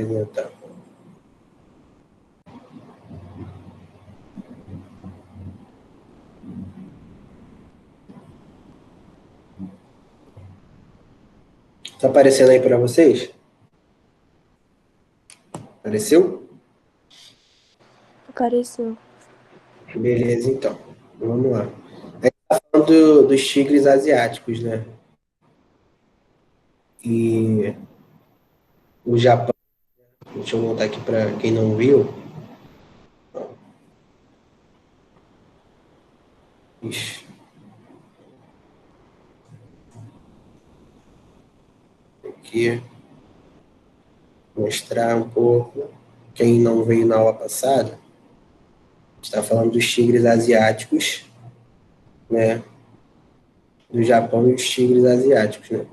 apresentar. Está aparecendo aí para vocês? Apareceu? Apareceu. Beleza, então. Vamos lá. A gente está falando dos tigres asiáticos, né? E o Japão, deixa eu voltar aqui para quem não viu. Ixi. Aqui, mostrar um pouco. Quem não veio na aula passada, a gente está falando dos tigres asiáticos, né? Do Japão e os tigres asiáticos, né?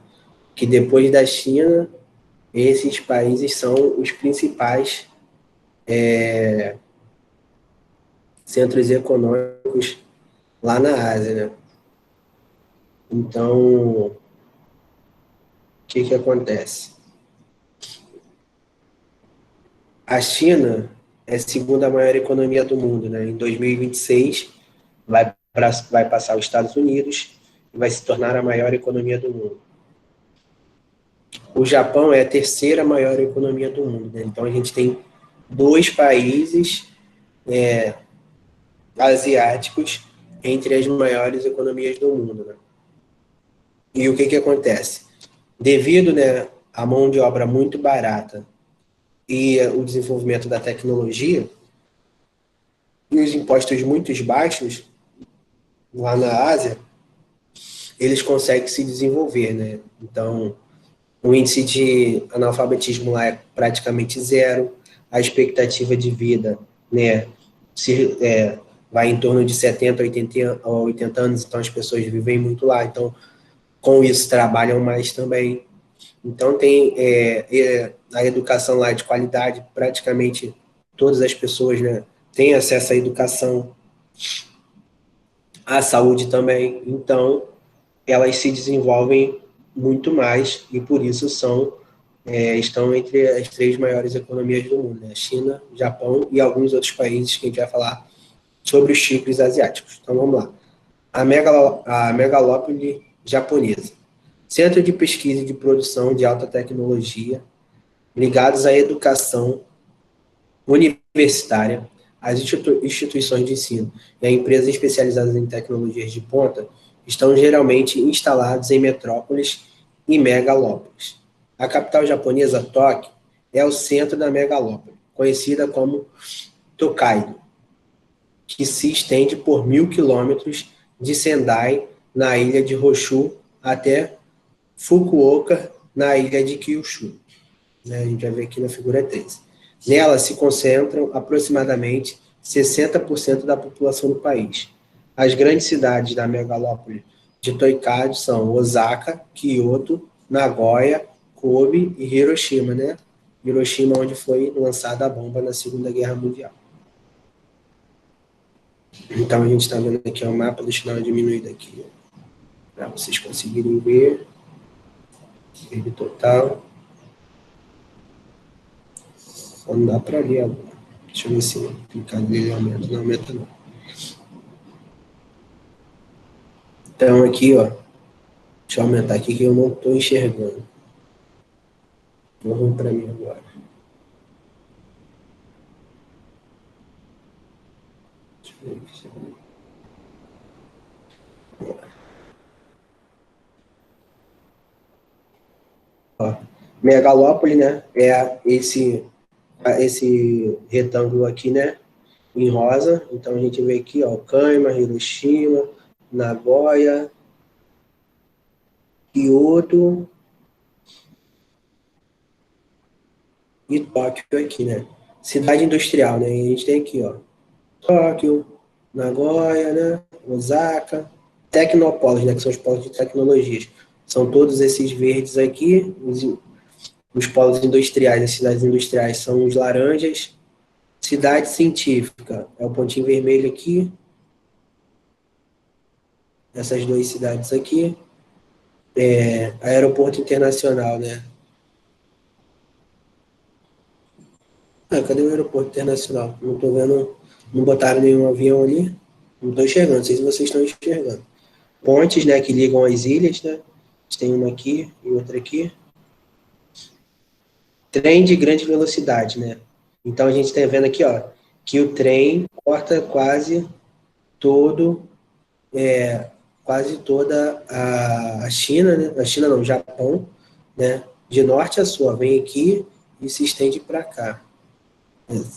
Que depois da China, esses países são os principais centros econômicos lá na Ásia, né? Então, o que acontece? A China é a segunda maior economia do mundo, né? Em 2026, vai passar os Estados Unidos e vai se tornar a maior economia do mundo. O Japão é a terceira maior economia do mundo, né? Então, a gente tem dois países asiáticos entre as maiores economias do mundo, né? E o que acontece? Devido, né, à mão de obra muito barata e o desenvolvimento da tecnologia e os impostos muito baixos lá na Ásia, eles conseguem se desenvolver, né? Então, o índice de analfabetismo lá é praticamente zero, a expectativa de vida, né, vai em torno de 70, 80 anos, então as pessoas vivem muito lá, então com isso trabalham mais também. Então tem a educação lá de qualidade, praticamente todas as pessoas, né, têm acesso à educação, à saúde também, então elas se desenvolvem muito mais e por isso estão entre as três maiores economias do mundo, né? China, Japão e alguns outros países que a gente vai falar sobre os tigres asiáticos. Então vamos lá. A megalópole japonesa. Centro de pesquisa e de produção de alta tecnologia ligados à educação universitária, às instituições de ensino e a empresas especializadas em tecnologias de ponta estão geralmente instalados em metrópoles e megalópolis. A capital japonesa, Tóquio, é o centro da megalópole, conhecida como Tokaido, que se estende por 1.000 quilômetros de Sendai, na ilha de Honshu, até Fukuoka, na ilha de Kyushu. Né? A gente vai ver aqui na figura 3. Nela se concentram aproximadamente 60% da população do país. As grandes cidades da megalópole de Toikado são Osaka, Kyoto, Nagoya, Kobe e Hiroshima, né? Hiroshima, onde foi lançada a bomba na Segunda Guerra Mundial. Então a gente está vendo aqui o mapa, deixa eu dar uma diminuída aqui, para vocês conseguirem ver. Verde total. Só não dá para ler agora. Deixa eu ver se clicar nele aumenta. Não aumenta não. Então aqui, ó. Deixa eu aumentar aqui que eu não estou enxergando. Vamos para mim agora. Deixa eu ver aqui. Ó, megalópole, né? É esse retângulo aqui, né? Em rosa. Então a gente vê aqui, ó, Okayama, Hiroshima, Nagoya, Kyoto e Tóquio aqui, né? Cidade industrial, né? E a gente tem aqui, ó, Tóquio, Nagoya, né? Osaka, Tecnópolis, né? Que são os polos de tecnologias. São todos esses verdes aqui, os polos industriais, as cidades industriais são os laranjas. Cidade científica é o pontinho vermelho aqui. Essas duas cidades aqui. Aeroporto internacional, né? Ah, cadê o aeroporto internacional? Não estou vendo, não botaram nenhum avião ali. Não estou enxergando, não sei se vocês estão enxergando. Pontes, né, que ligam as ilhas, né? Tem uma aqui e outra aqui. Trem de grande velocidade, né? Então a gente está vendo aqui, ó, que o trem corta todo, quase toda a China, né? A China não, o Japão, né? De norte a sul, ó, vem aqui e se estende para cá.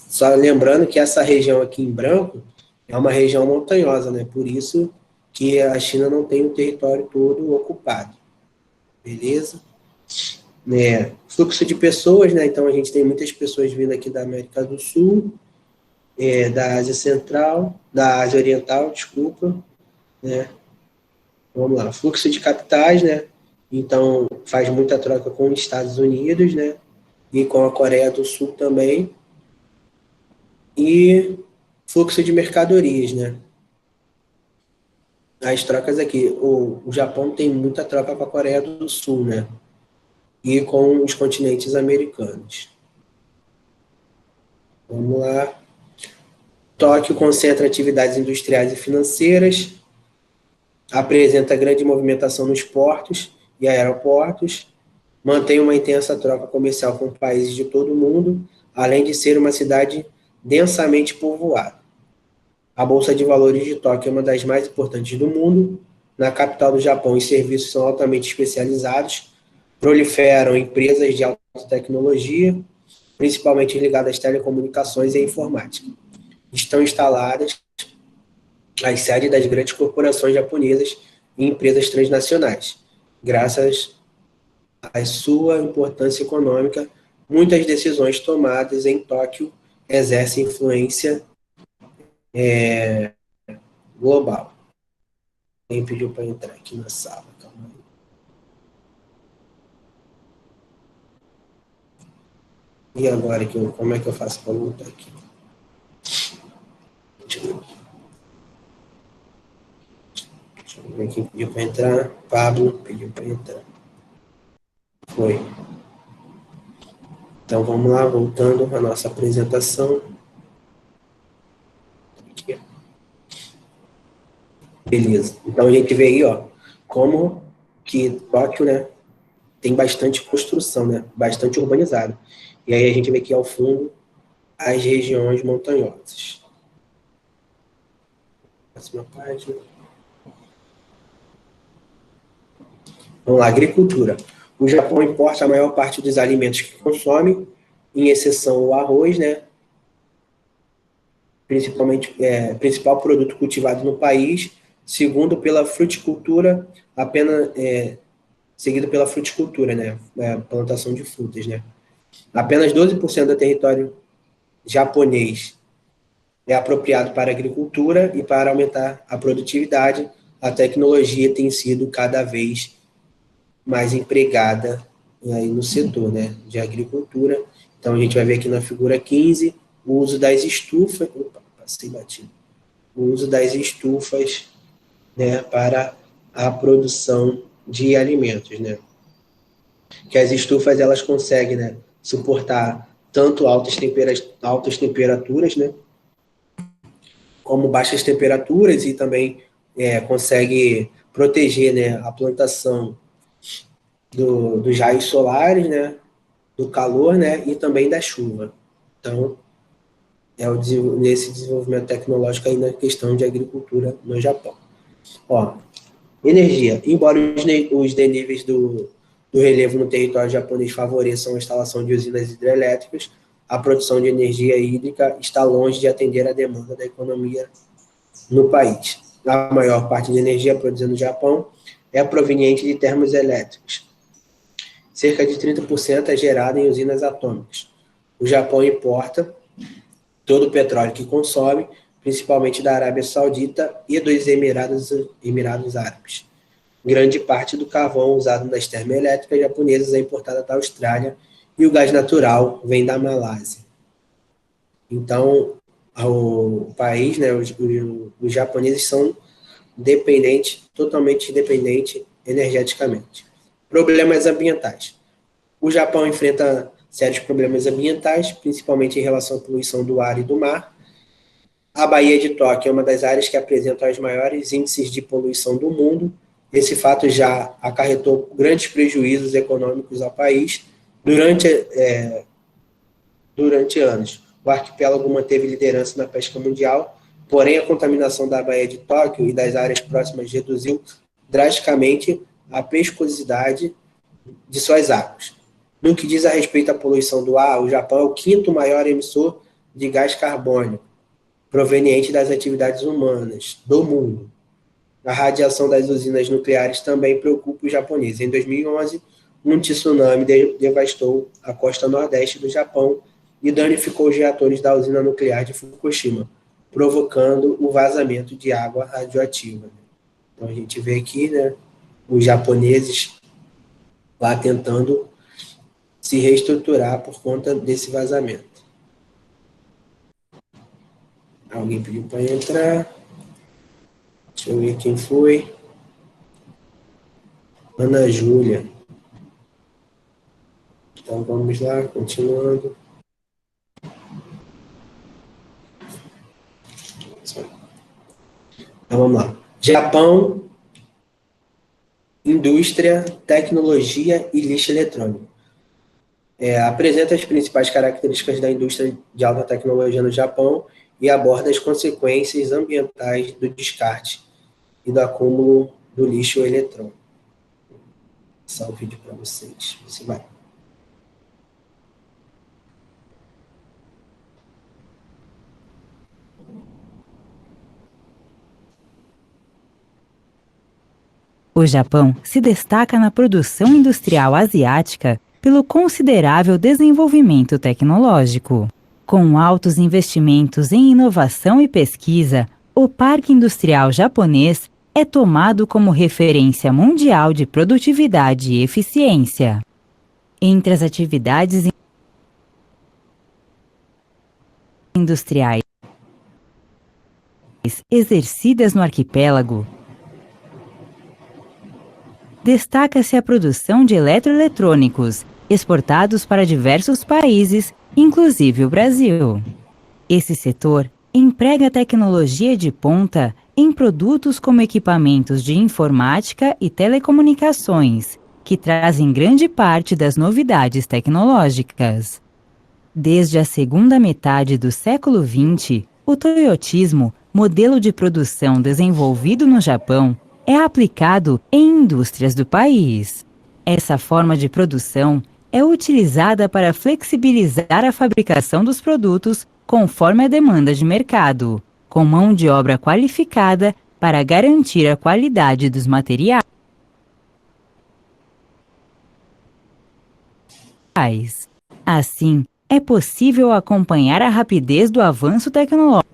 Só lembrando que essa região aqui em branco é uma região montanhosa, né? Por isso que a China não tem o território todo ocupado, beleza? Né? Fluxo de pessoas, né? Então a gente tem muitas pessoas vindo aqui da América do Sul, da Ásia Central, da Ásia Oriental, desculpa, né? Vamos lá, fluxo de capitais, né? Então faz muita troca com os Estados Unidos, né? E com a Coreia do Sul também. E fluxo de mercadorias, né? As trocas aqui, o Japão tem muita troca com a Coreia do Sul, né? E com os continentes americanos. Vamos lá. Tóquio concentra atividades industriais e financeiras, apresenta grande movimentação nos portos e aeroportos, mantém uma intensa troca comercial com países de todo o mundo, além de ser uma cidade densamente povoada. A Bolsa de Valores de Tóquio é uma das mais importantes do mundo. Na capital do Japão, os serviços são altamente especializados, proliferam empresas de alta tecnologia, principalmente ligadas às telecomunicações e à informática. Estão instaladas as sedes das grandes corporações japonesas e empresas transnacionais. Graças à sua importância econômica, muitas decisões tomadas em Tóquio exercem influência global. Quem pediu para entrar aqui na sala? Calma aí. E agora, como é que eu faço para voltar aqui? Deixa eu ver quem pediu para entrar. Pablo pediu para entrar. Foi. Então vamos lá, voltando à nossa apresentação. Aqui. Beleza. Então a gente vê aí, ó, como que Tóquio, né, tem bastante construção, né, bastante urbanizado. E aí a gente vê aqui ao fundo as regiões montanhosas. Próxima página. Vamos lá, agricultura. O Japão importa a maior parte dos alimentos que consome, em exceção o arroz, né, principalmente principal produto cultivado no país, segundo pela fruticultura, apenas seguido pela fruticultura, né, plantação de frutas, né. Apenas 12% do território japonês é apropriado para a agricultura e para aumentar a produtividade, a tecnologia tem sido cada vez mais empregada aí no setor, né, de agricultura. Então a gente vai ver aqui na figura 15 o uso das estufas, opa, passei batido, o uso das estufas, né, para a produção de alimentos, né? Que as estufas elas conseguem, né, suportar tanto altas temperaturas, né, como baixas temperaturas e também consegue proteger, né, a plantação dos raios solares, né, do calor, né, e também da chuva. Então, nesse desenvolvimento tecnológico aí na questão de agricultura no Japão. Ó, energia. Embora os desníveis do relevo no território japonês favoreçam a instalação de usinas hidrelétricas, a produção de energia hídrica está longe de atender a demanda da economia no país. A maior parte de energia produzida no Japão é proveniente de termoelétricos. Cerca de 30% é gerada em usinas atômicas. O Japão importa todo o petróleo que consome, principalmente da Arábia Saudita e dos Emirados Árabes. Grande parte do carvão usado nas termoelétricas japonesas é importado da Austrália e o gás natural vem da Malásia. Então, o país, né, os japoneses são totalmente dependentes energeticamente. Problemas ambientais. O Japão enfrenta sérios problemas ambientais, principalmente em relação à poluição do ar e do mar. A Baía de Tóquio é uma das áreas que apresenta os maiores índices de poluição do mundo. Esse fato já acarretou grandes prejuízos econômicos ao país durante anos. O arquipélago manteve liderança na pesca mundial, porém a contaminação da Baía de Tóquio e das áreas próximas reduziu drasticamente a pescosidade de suas águas. No que diz a respeito à poluição do ar, o Japão é o quinto maior emissor de gás carbônico proveniente das atividades humanas do mundo. A radiação das usinas nucleares também preocupa os japoneses. Em 2011, um tsunami devastou a costa nordeste do Japão e danificou os reatores da usina nuclear de Fukushima, provocando o vazamento de água radioativa. Então a gente vê aqui, né, os japoneses lá tentando se reestruturar por conta desse vazamento. Alguém pediu para entrar. Deixa eu ver quem foi. Ana Júlia. Então vamos lá, continuando. Então vamos lá. Japão, indústria, tecnologia e lixo eletrônico. Apresenta as principais características da indústria de alta tecnologia no Japão e aborda as consequências ambientais do descarte e do acúmulo do lixo eletrônico. Vou passar o vídeo para vocês. Você vai. O Japão se destaca na produção industrial asiática pelo considerável desenvolvimento tecnológico. Com altos investimentos em inovação e pesquisa, o Parque Industrial Japonês é tomado como referência mundial de produtividade e eficiência. Entre as atividades industriais exercidas no arquipélago, destaca-se a produção de eletroeletrônicos, exportados para diversos países, inclusive o Brasil. Esse setor emprega tecnologia de ponta em produtos como equipamentos de informática e telecomunicações, que trazem grande parte das novidades tecnológicas. Desde a segunda metade do século XX, o toyotismo, modelo de produção desenvolvido no Japão, é aplicado em indústrias do país. Essa forma de produção é utilizada para flexibilizar a fabricação dos produtos conforme a demanda de mercado, com mão de obra qualificada para garantir a qualidade dos materiais. Assim, é possível acompanhar a rapidez do avanço tecnológico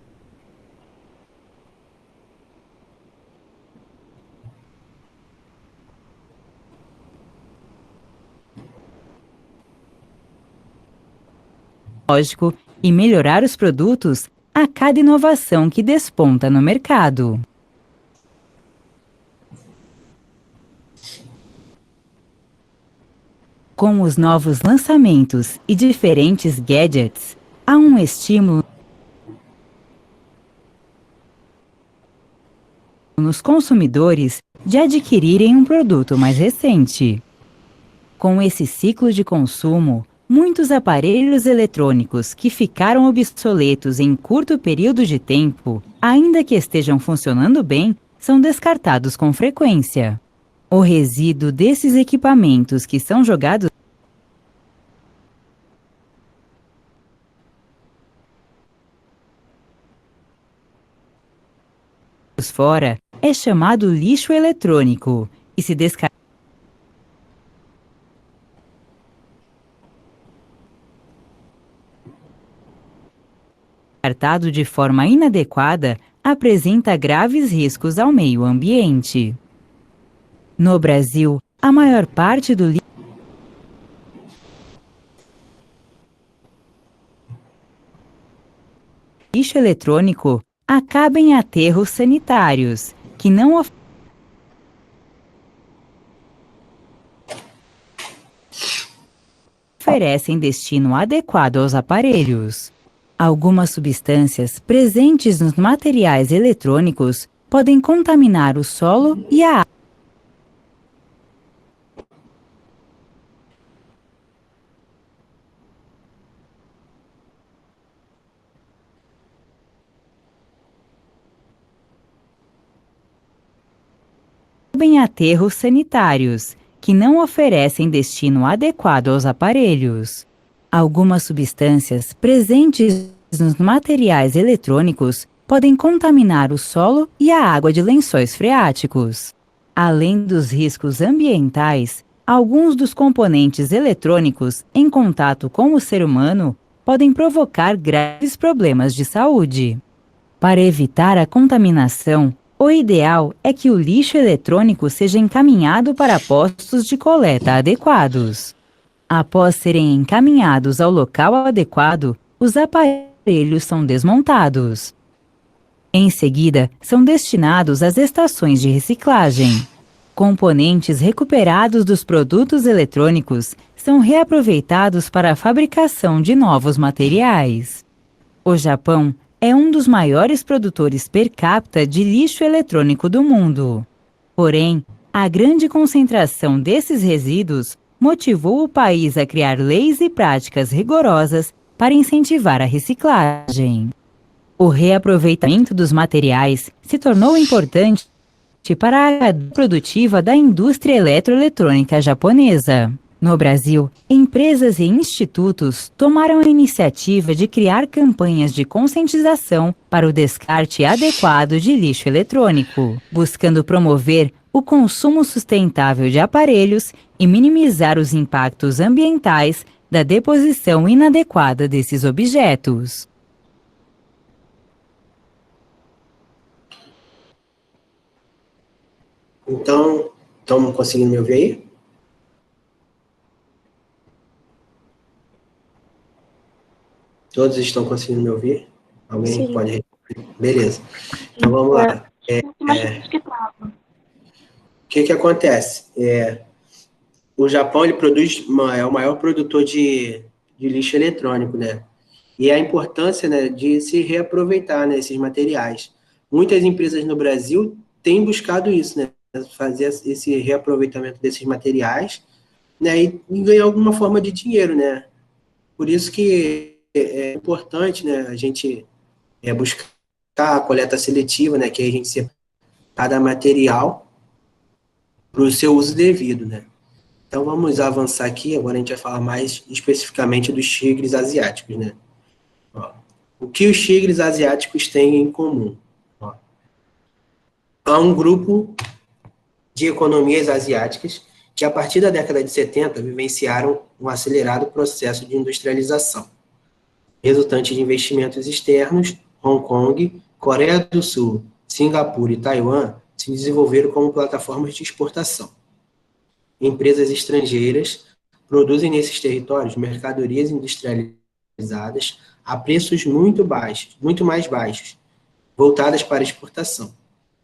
e melhorar os produtos a cada inovação que desponta no mercado. Com os novos lançamentos e diferentes gadgets, há um estímulo nos consumidores de adquirirem um produto mais recente. Com esse ciclo de consumo, muitos aparelhos eletrônicos que ficaram obsoletos em curto período de tempo, ainda que estejam funcionando bem, são descartados com frequência. O resíduo desses equipamentos que são jogados fora é chamado lixo eletrônico e se descartado de forma inadequada, apresenta graves riscos ao meio ambiente. No Brasil, a maior parte do lixo eletrônico acaba em aterros sanitários, que não oferecem destino adequado aos aparelhos. Algumas substâncias presentes nos materiais eletrônicos podem contaminar o solo e a água. Em aterros sanitários, que não oferecem destino adequado aos aparelhos. Algumas substâncias presentes nos materiais eletrônicos podem contaminar o solo e a água de lençóis freáticos. Além dos riscos ambientais, alguns dos componentes eletrônicos em contato com o ser humano podem provocar graves problemas de saúde. Para evitar a contaminação, o ideal é que o lixo eletrônico seja encaminhado para postos de coleta adequados. Após serem encaminhados ao local adequado, os aparelhos são desmontados. Em seguida, são destinados às estações de reciclagem. Componentes recuperados dos produtos eletrônicos são reaproveitados para a fabricação de novos materiais. O Japão é um dos maiores produtores per capita de lixo eletrônico do mundo. Porém, a grande concentração desses resíduos motivou o país a criar leis e práticas rigorosas para incentivar a reciclagem. O reaproveitamento dos materiais se tornou importante para a cadeia produtiva da indústria eletroeletrônica japonesa. No Brasil, empresas e institutos tomaram a iniciativa de criar campanhas de conscientização para o descarte adequado de lixo eletrônico, buscando promover o consumo sustentável de aparelhos e minimizar os impactos ambientais da deposição inadequada desses objetos. Então, estão conseguindo me ouvir aí? Todos estão conseguindo me ouvir? Alguém Sim. pode responder? Beleza. Então, vamos lá. O que acontece? O Japão ele produz, é o maior produtor de lixo eletrônico, né? E a importância, né, de se reaproveitar, né, esses materiais. Muitas empresas no Brasil têm buscado isso, né? Fazer esse reaproveitamento desses materiais, né? E ganhar alguma forma de dinheiro, né? Por isso que é importante, né, a gente buscar a coleta seletiva, né, que a gente separa cada material para o seu uso devido, né. Então, vamos avançar aqui, agora a gente vai falar mais especificamente dos tigres asiáticos, né. Ó, o que os tigres asiáticos têm em comum? Ó, há um grupo de economias asiáticas que, a partir da década de 70, vivenciaram um acelerado processo de industrialização, resultante de investimentos externos. Hong Kong, Coreia do Sul, Singapura e Taiwan se desenvolveram como plataformas de exportação. Empresas estrangeiras produzem nesses territórios mercadorias industrializadas a preços muito baixos, muito mais baixos, voltadas para exportação.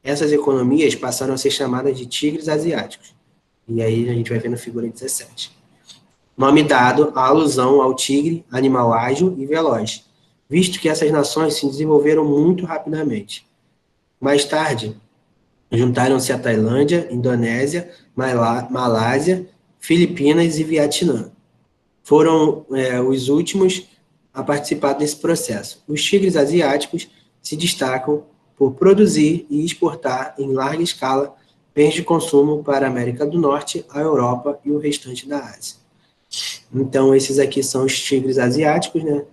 Essas economias passaram a ser chamadas de tigres asiáticos. E aí a gente vai ver na figura 17. Nome dado à alusão ao tigre, animal ágil e veloz, visto que essas nações se desenvolveram muito rapidamente. Mais tarde, juntaram-se a Tailândia, Indonésia, Malásia, Filipinas e Vietnã. Foram os últimos a participar desse processo. Os tigres asiáticos se destacam por produzir e exportar em larga escala bens de consumo para a América do Norte, a Europa e o restante da Ásia. Então, esses aqui são os tigres asiáticos, né?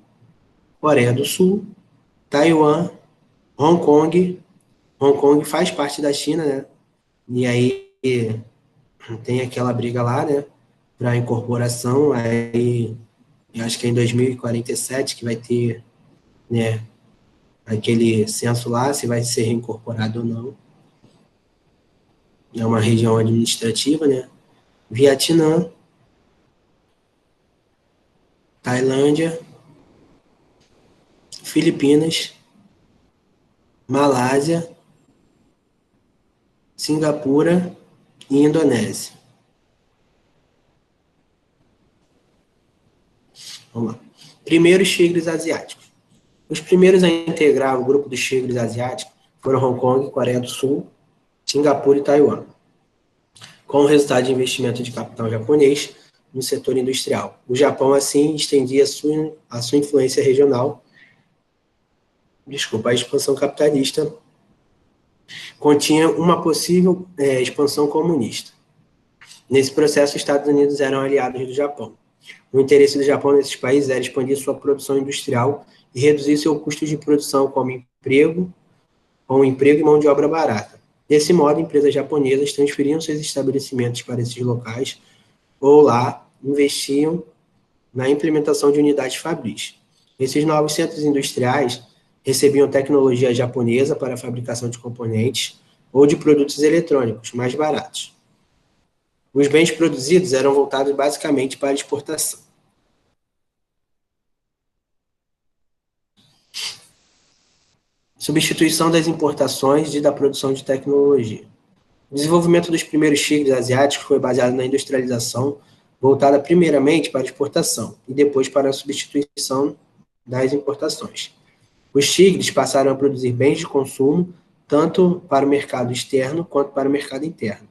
Coreia do Sul, Taiwan, Hong Kong. Hong Kong faz parte da China, né? E aí tem aquela briga lá, né? Para incorporação. Aí, eu acho que é em 2047 que vai ter, né? Aquele censo lá, se vai ser reincorporado ou não. É uma região administrativa, né? Vietnã, Tailândia, Filipinas, Malásia, Singapura e Indonésia. Vamos lá. Primeiros tigres asiáticos. Os primeiros a integrar o grupo dos tigres asiáticos foram Hong Kong, Coreia do Sul, Singapura e Taiwan, com o resultado de investimento de capital japonês no setor industrial. O Japão, assim, estendia a sua influência regional. A expansão capitalista continha uma possível expansão comunista. Nesse processo, os Estados Unidos eram aliados do Japão. O interesse do Japão nesses países era expandir sua produção industrial e reduzir seu custo de produção com emprego e mão de obra barata. Desse modo, empresas japonesas transferiam seus estabelecimentos para esses locais ou lá investiam na implementação de unidades fabris. Esses novos centros industriais recebiam tecnologia japonesa para a fabricação de componentes ou de produtos eletrônicos mais baratos. Os bens produzidos eram voltados basicamente para exportação. Substituição das importações e da produção de tecnologia. O desenvolvimento dos primeiros tigres asiáticos foi baseado na industrialização, voltada primeiramente para exportação e depois para a substituição das importações. Os tigres passaram a produzir bens de consumo tanto para o mercado externo quanto para o mercado interno.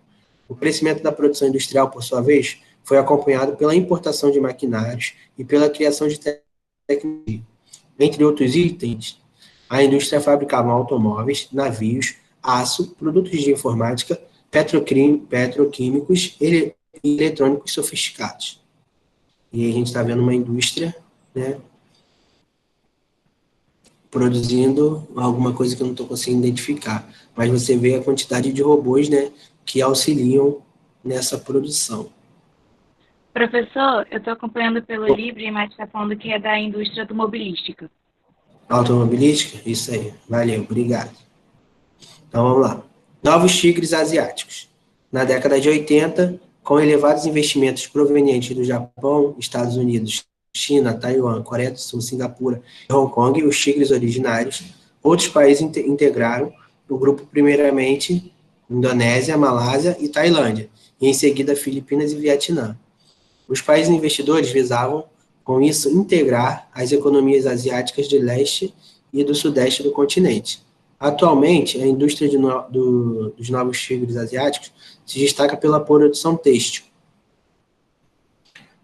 O crescimento da produção industrial, por sua vez, foi acompanhado pela importação de maquinários e pela criação de tecnologia. Entre outros itens, a indústria fabricava automóveis, navios, aço, produtos de informática, petroquímicos e eletrônicos sofisticados. E aí a gente está vendo uma indústria, né, produzindo alguma coisa que eu não estou conseguindo identificar. Mas você vê a quantidade de robôs, né, que auxiliam nessa produção. Professor, eu estou acompanhando pelo Libre, mas está falando que é da indústria automobilística. Automobilística? Isso aí. Valeu, obrigado. Então, vamos lá. Novos tigres asiáticos. Na década de 80, com elevados investimentos provenientes do Japão, Estados Unidos, China, Taiwan, Coreia do Sul, Singapura e Hong Kong, os tigres originários, outros países integraram o grupo primeiramente Indonésia, Malásia e Tailândia, e em seguida Filipinas e Vietnã. Os países investidores visavam, com isso, integrar as economias asiáticas do leste e do sudeste do continente. Atualmente, a indústria dos novos tigres asiáticos se destaca pela produção têxtil,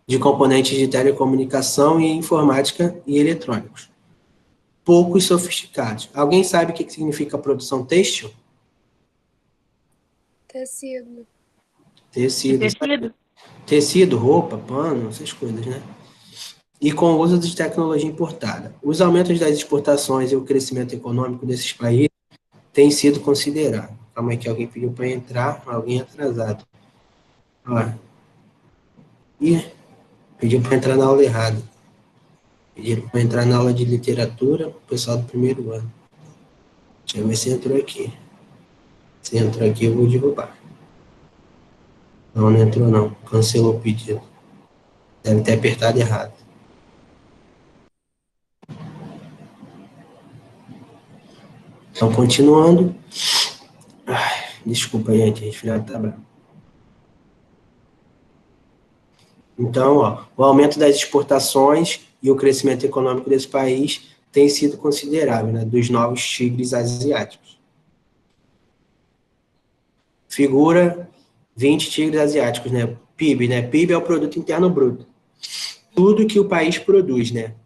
de componentes de telecomunicação e informática e eletrônicos, poucos sofisticados. Alguém sabe o que significa produção têxtil? Tecido. Tecido, roupa, pano, essas coisas, né? E com o uso de tecnologia importada. Os aumentos das exportações e o crescimento econômico desses países têm sido considerados. Calma aí que alguém pediu para entrar, alguém atrasado. Ó. Pediu para entrar na aula errada. Pediram para entrar na aula de literatura, o pessoal do primeiro ano. Deixa eu ver se entrou aqui. Se entrou aqui, eu vou derrubar. Não entrou não. Cancelou o pedido. Deve ter apertado errado. Então, continuando. Desculpa, gente. A resfriado tá bravo. Então, o aumento das exportações e o crescimento econômico desse país tem sido considerável, né, dos novos tigres asiáticos. Figura 20 tigres asiáticos, né? PIB, né? PIB é o Produto Interno Bruto. Tudo que o país produz, né?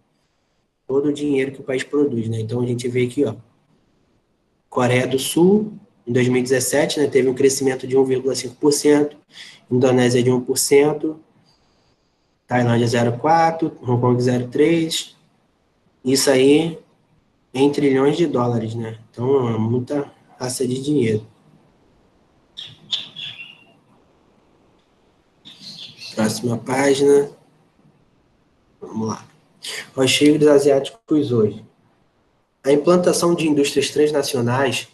Todo o dinheiro que o país produz, né? Então, a gente vê aqui, ó. Coreia do Sul, em 2017, né, teve um crescimento de 1,5%, Indonésia de 1%, Tailândia 0,4%, Hong Kong 0,3%. Isso aí em trilhões de dólares, né? Então, é muita raça de dinheiro. Próxima página. Vamos lá. Os tigres asiáticos hoje. A implantação de indústrias transnacionais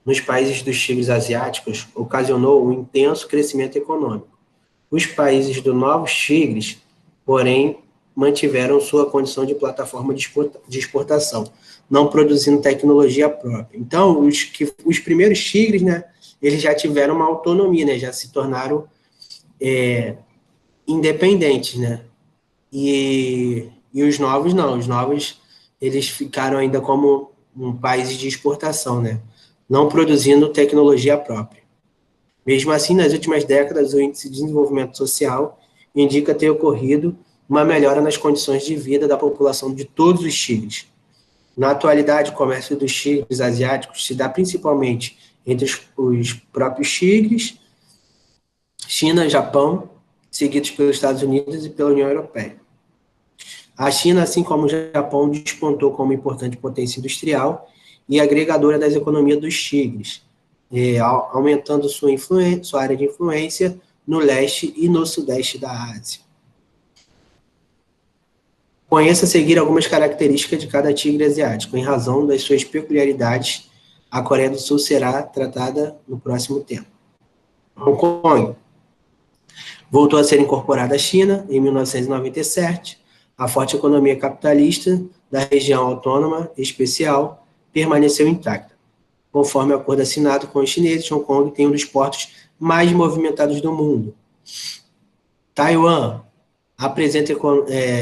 nos países dos tigres asiáticos ocasionou um intenso crescimento econômico. Os países dos novos tigres, porém, mantiveram sua condição de plataforma de exportação, não produzindo tecnologia própria. Então, os primeiros tigres, né, eles já tiveram uma autonomia, né, já se tornaram independentes, né, e E os novos não, os novos eles ficaram ainda como um país de exportação, né? Não produzindo tecnologia própria. Mesmo assim, nas últimas décadas, o Índice de Desenvolvimento Social indica ter ocorrido uma melhora nas condições de vida da população de todos os tigres. Na atualidade, o comércio dos tigres asiáticos se dá principalmente entre os próprios tigres, China e Japão, seguidos pelos Estados Unidos e pela União Europeia. A China, assim como o Japão, despontou como importante potência industrial e agregadora das economias dos tigres, aumentando sua área de influência no leste e no sudeste da Ásia. Conheça a seguir algumas características de cada tigre asiático. Em razão das suas peculiaridades, a Coreia do Sul será tratada no próximo tema. Hong Kong voltou a ser incorporada à China em 1997. A forte economia capitalista da região autônoma especial permaneceu intacta. Conforme o acordo assinado com os chineses, Hong Kong tem um dos portos mais movimentados do mundo. Taiwan apresenta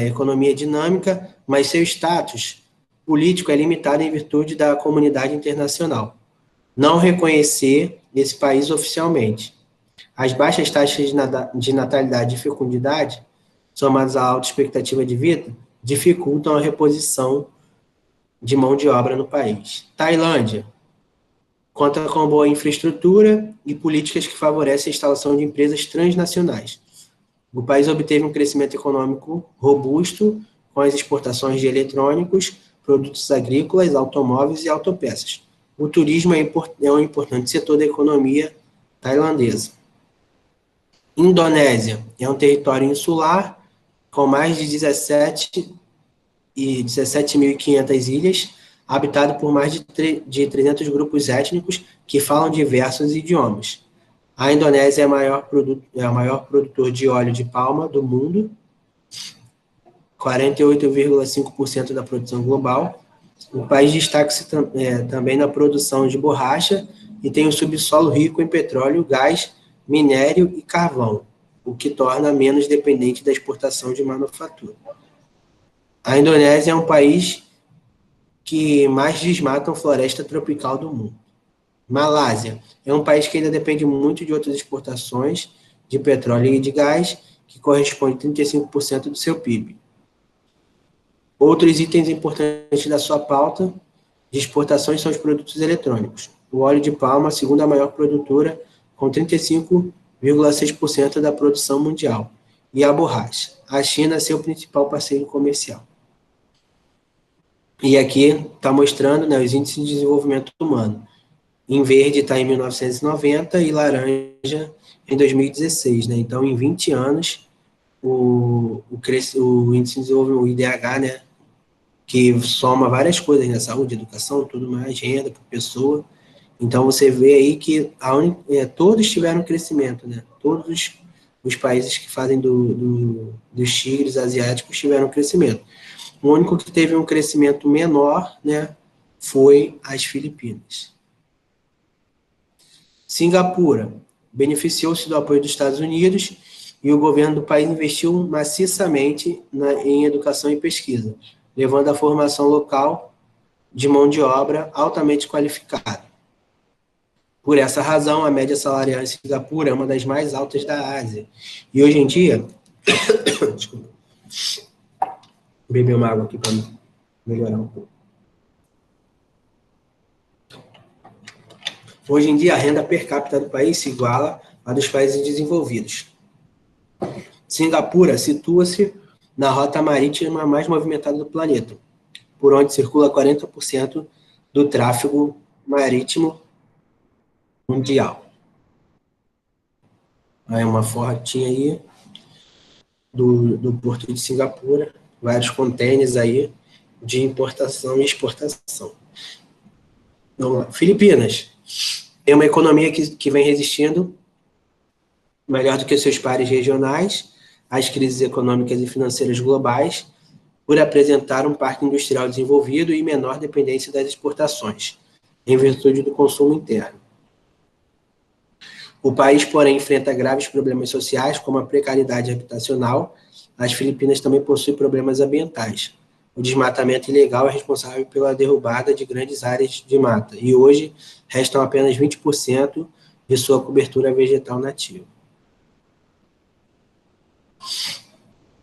economia dinâmica, mas seu status político é limitado em virtude da comunidade internacional não reconhecer esse país oficialmente. As baixas taxas de natalidade e fecundidade, somadas à alta expectativa de vida, dificultam a reposição de mão de obra no país. Tailândia conta com boa infraestrutura e políticas que favorecem a instalação de empresas transnacionais. O país obteve um crescimento econômico robusto com as exportações de eletrônicos, produtos agrícolas, automóveis e autopeças. O turismo é um importante setor da economia tailandesa. Indonésia é um território insular com mais de 17.500 ilhas, habitado por mais de 300 grupos étnicos que falam diversos idiomas. A Indonésia é o maior produtor de óleo de palma do mundo, 48,5% da produção global. O país destaca-se também na produção de borracha e tem um subsolo rico em petróleo, gás, minério e carvão, o que torna menos dependente da exportação de manufatura. A Indonésia é um país que mais desmata a floresta tropical do mundo. Malásia é um país que ainda depende muito de outras exportações de petróleo e de gás, que corresponde a 35% do seu PIB. Outros itens importantes da sua pauta de exportações são os produtos eletrônicos. O óleo de palma, a segunda maior produtora, com 35,6% da produção mundial. E a borracha. A China é seu principal parceiro comercial. E aqui está mostrando, né, os índices de desenvolvimento humano. Em verde está em 1990 e laranja em 2016. Né? Então, em 20 anos, o índice de desenvolvimento, o IDH, né, que soma várias coisas, né, saúde, educação, tudo mais, renda por pessoa. Então, você vê aí que todos tiveram crescimento, né? Todos os países que fazem dos tigres asiáticos tiveram crescimento. O único que teve um crescimento menor, né, foi as Filipinas. Singapura beneficiou-se do apoio dos Estados Unidos e o governo do país investiu maciçamente em educação e pesquisa, levando à formação local de mão de obra altamente qualificada. Por essa razão, a média salarial em Singapura é uma das mais altas da Ásia. E hoje em dia... Desculpa. Vou beber uma água aqui para melhorar um pouco. Hoje em dia, a renda per capita do país se iguala à dos países desenvolvidos. Singapura situa-se na rota marítima mais movimentada do planeta, por onde circula 40% do tráfego marítimo mundial. Aí uma fotinha aí do porto de Singapura, vários contêineres aí de importação e exportação. Vamos lá. Filipinas é uma economia que vem resistindo melhor do que seus pares regionais às crises econômicas e financeiras globais, por apresentar um parque industrial desenvolvido e menor dependência das exportações, em virtude do consumo interno. O país, porém, enfrenta graves problemas sociais, como a precariedade habitacional, as Filipinas também possuem problemas ambientais. O desmatamento ilegal é responsável pela derrubada de grandes áreas de mata, e hoje restam apenas 20% de sua cobertura vegetal nativa.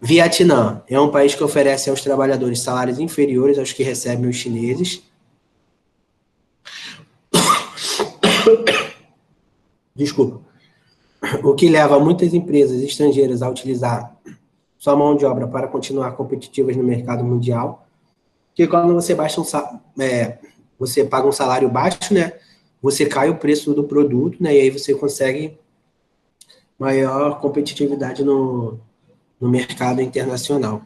Vietnã é um país que oferece aos trabalhadores salários inferiores aos que recebem os chineses. Desculpa. O que leva muitas empresas estrangeiras a utilizar sua mão de obra para continuar competitivas no mercado mundial. Porque quando você você paga um salário baixo, né? Você cai o preço do produto, né? E aí você consegue maior competitividade no mercado internacional.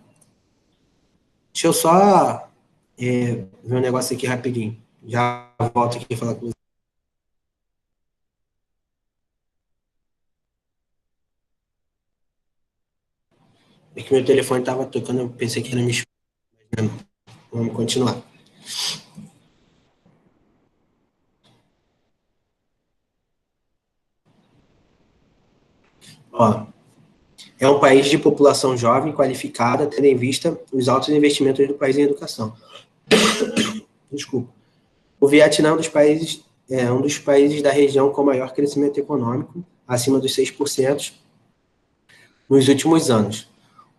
Deixa eu só ver um negócio aqui rapidinho. Já volto aqui falar com você. É que meu telefone estava tocando, eu pensei que era me escutando. Vamos continuar. Ó, é um país de população jovem, qualificada, tendo em vista os altos investimentos do país em educação. Desculpa. O Vietnã é um dos países da região com maior crescimento econômico, acima dos 6%, nos últimos anos.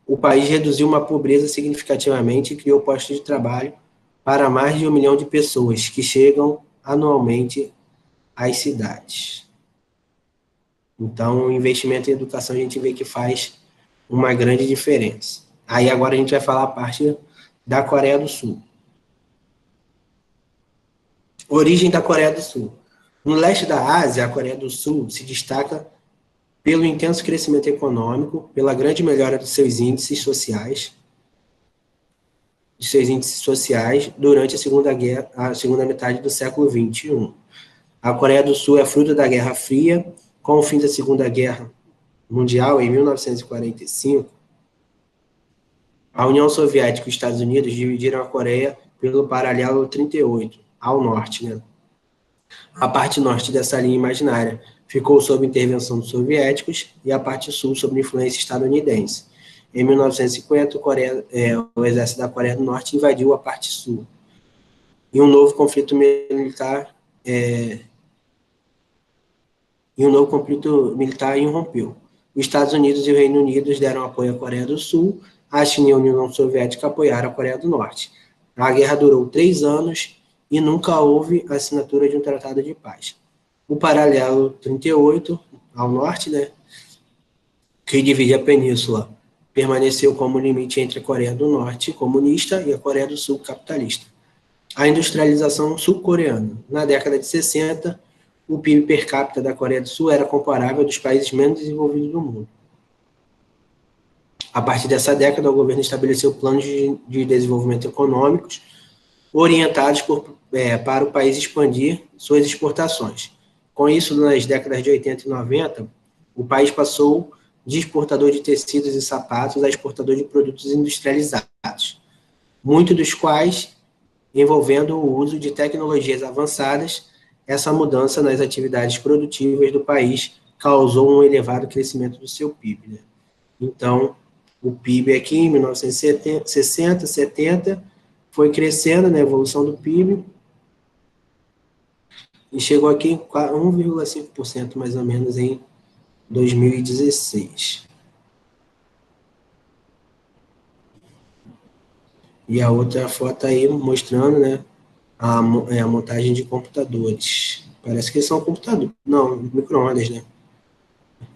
O país reduziu a pobreza significativamente e criou postos de trabalho para mais de 1 milhão de pessoas que chegam anualmente às cidades. Então, o investimento em educação a gente vê que faz uma grande diferença. Aí agora a gente vai falar a parte da Coreia do Sul. Origem da Coreia do Sul. No leste da Ásia, a Coreia do Sul se destaca pelo intenso crescimento econômico, pela grande melhora dos seus índices sociais, durante a segunda metade do século XXI. A Coreia do Sul é fruto da Guerra Fria. Com o fim da Segunda Guerra Mundial, em 1945, a União Soviética e os Estados Unidos dividiram a Coreia pelo paralelo 38, ao norte, né? A parte norte dessa linha imaginária ficou sob intervenção dos soviéticos e a parte sul sob influência estadunidense. Em 1950, o exército da Coreia do Norte invadiu a parte sul. E um novo conflito militar irrompeu. Os Estados Unidos e o Reino Unido deram apoio à Coreia do Sul, a China e a União Soviética apoiaram a Coreia do Norte. A guerra durou 3 anos e nunca houve assinatura de um tratado de paz. O paralelo 38, ao norte, né, que divide a península, permaneceu como limite entre a Coreia do Norte comunista e a Coreia do Sul capitalista. A industrialização sul-coreana. Na década de 60, o PIB per capita da Coreia do Sul era comparável ao dos países menos desenvolvidos do mundo. A partir dessa década, o governo estabeleceu planos de desenvolvimento econômicos orientados para o país expandir suas exportações. Com isso, nas décadas de 80 e 90, o país passou de exportador de tecidos e sapatos a exportador de produtos industrializados, muitos dos quais envolvendo o uso de tecnologias avançadas. Essa mudança nas atividades produtivas do país causou um elevado crescimento do seu PIB, né? Então, o PIB aqui em 1960, 70, foi crescendo na evolução do PIB e chegou aqui em 1,5% mais ou menos em 2016. E a outra foto aí mostrando, né, a montagem de computadores. Parece que são computadores. Não, micro-ondas, né?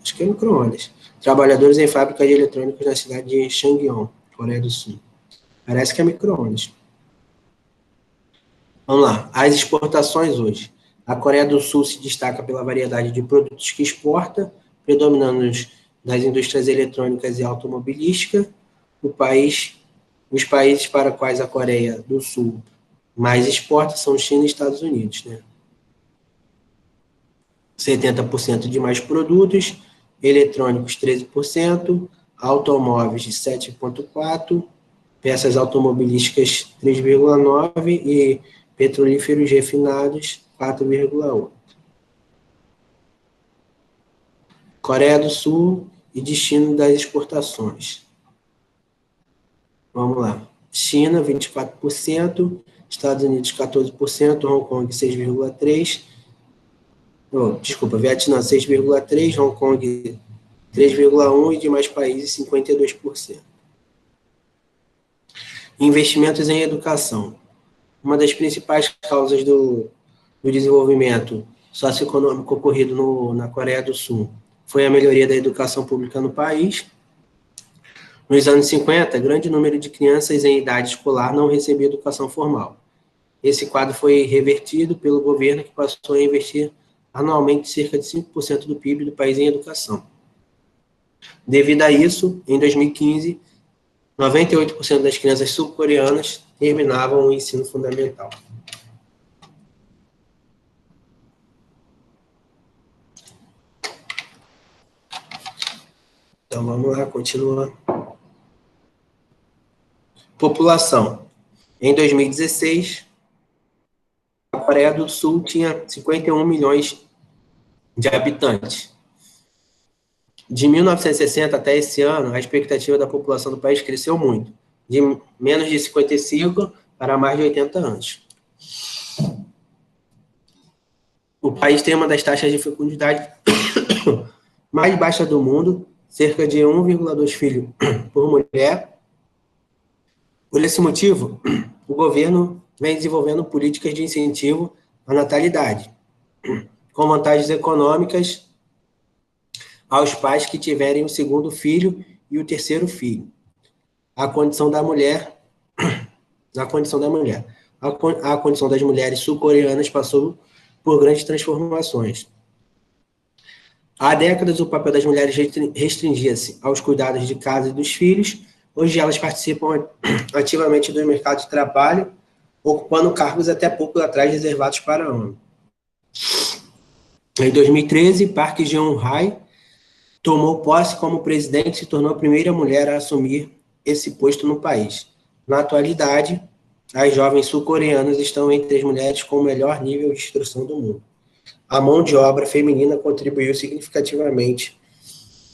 Acho que é micro-ondas. Trabalhadores em fábrica de eletrônicos na cidade de Changwon, Coreia do Sul. Parece que é micro-ondas. Vamos lá. As exportações hoje. A Coreia do Sul se destaca pela variedade de produtos que exporta, predominando das indústrias eletrônicas e automobilística. Os países para os quais a Coreia do Sul mais exporta são China e Estados Unidos, né? 70% de mais produtos, eletrônicos 13%, automóveis 7,4%, peças automobilísticas 3,9% e petrolíferos refinados 4,8%. Coreia do Sul e destino das exportações. Vamos lá. China, 24%, Estados Unidos, 14%, Hong Kong, 6,3%, desculpa, Vietnã, 6,3%, Hong Kong, 3,1% e demais países, 52%. Investimentos em educação. Uma das principais causas do desenvolvimento socioeconômico ocorrido na Coreia do Sul foi a melhoria da educação pública no país. Nos anos 50, grande número de crianças em idade escolar não recebia educação formal. Esse quadro foi revertido pelo governo, que passou a investir anualmente cerca de 5% do PIB do país em educação. Devido a isso, em 2015, 98% das crianças sul-coreanas terminavam o ensino fundamental. Então, vamos lá, continua. População. Em 2016, a Coreia do Sul tinha 51 milhões de habitantes. De 1960 até esse ano, a expectativa da população do país cresceu muito, de menos de 55 para mais de 80 anos. O país tem uma das taxas de fecundidade mais baixa do mundo, cerca de 1,2 filhos por mulher. Por esse motivo, o governo vem desenvolvendo políticas de incentivo à natalidade, com vantagens econômicas aos pais que tiverem o segundo filho e o terceiro filho. A condição das mulheres sul-coreanas passou por grandes transformações. Há décadas, o papel das mulheres restringia-se aos cuidados de casa e dos filhos. Hoje, elas participam ativamente do mercado de trabalho, ocupando cargos até pouco atrás reservados para homens. Em 2013, Park Geun-hye tomou posse como presidente e se tornou a primeira mulher a assumir esse posto no país. Na atualidade, as jovens sul-coreanas estão entre as mulheres com o melhor nível de instrução do mundo. A mão de obra feminina contribuiu significativamente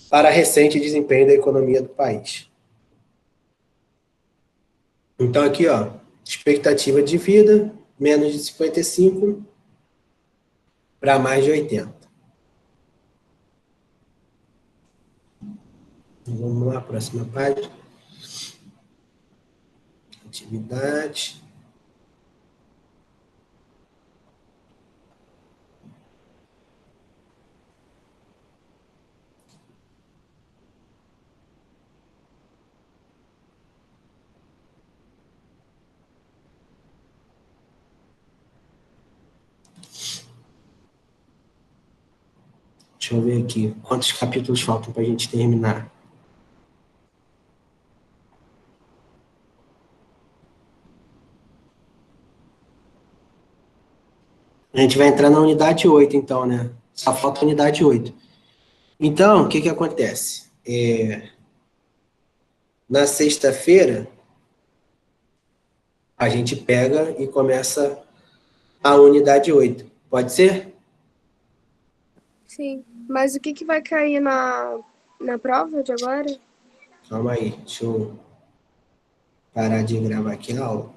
para o recente desempenho da economia do país. Então, aqui, ó, expectativa de vida, menos de 55 para mais de 80. Vamos lá, próxima página. Atividade. Deixa eu ver aqui quantos capítulos faltam para a gente terminar. A gente vai entrar na unidade 8, então, né? Só falta a unidade 8. Então, o que acontece? Na sexta-feira, a gente pega e começa a unidade 8. Pode ser? Sim, mas o que vai cair na prova de agora? Calma aí, deixa eu parar de gravar aqui a aula.